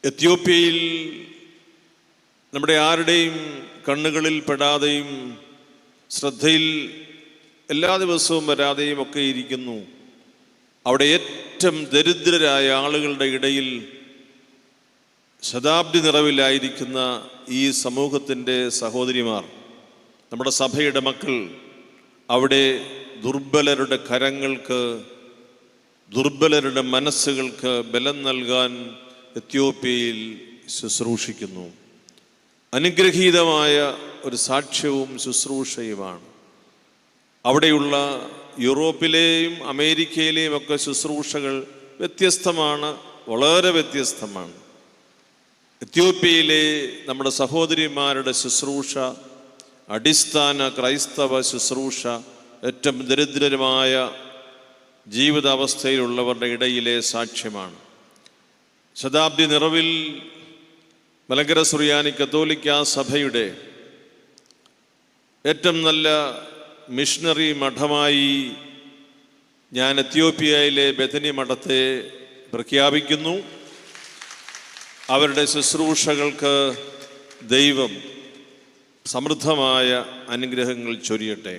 എത്യോപ്യയിൽ നമ്മുടെ ആരുടെയും കണ്ണുകളിൽ പെടാതെയും ശ്രദ്ധയിൽ എല്ലാ ദിവസവും വരാതെയും ഒക്കെ ഇരിക്കുന്നു. അവിടെ ഏറ്റവും ദരിദ്രരായ ആളുകളുടെ ഇടയിൽ ശതാബ്ദി നിറവിലായിരിക്കുന്ന ഈ സമൂഹത്തിൻ്റെ സഹോദരിമാർ, നമ്മുടെ സഭയുടെ മക്കൾ, അവിടെ ദുർബലരുടെ കരങ്ങൾക്ക്, ദുർബലരുടെ മനസ്സുകൾക്ക് ബലം നൽകാൻ എത്യോപ്യയിൽ ശുശ്രൂഷിക്കുന്നു. അനുഗ്രഹീതമായ ഒരു സാക്ഷ്യവും ശുശ്രൂഷയുമാണ്. അവിടെയുള്ള യൂറോപ്പിലെയും അമേരിക്കയിലെയും ഒക്കെ ശുശ്രൂഷകൾ വ്യത്യസ്തമാണ്, വളരെ വ്യത്യസ്തമാണ്. എത്യോപ്യയിലെ നമ്മുടെ സഹോദരിമാരുടെ ശുശ്രൂഷ, അടിസ്ഥാന ക്രൈസ്തവ ശുശ്രൂഷ, ഏറ്റവും ദരിദ്രമായ ജീവിതാവസ്ഥയിലുള്ളവരുടെ ഇടയിലെ സാക്ഷ്യമാണ്. ശതാബ്ദി നിറവിൽ മലങ്കര സുറിയാനി കത്തോലിക്ക സഭയുടെ ഏറ്റവും നല്ല മിഷണറി മഠമായി ഞാൻ എത്യോപ്യയിലെ ബഥനി മഠത്തെ പ്രഖ്യാപിക്കുന്നു. അവരുടെ ശുശ്രൂഷകൾക്ക് ദൈവം സമൃദ്ധമായ അനുഗ്രഹങ്ങൾ ചൊരിയട്ടെ.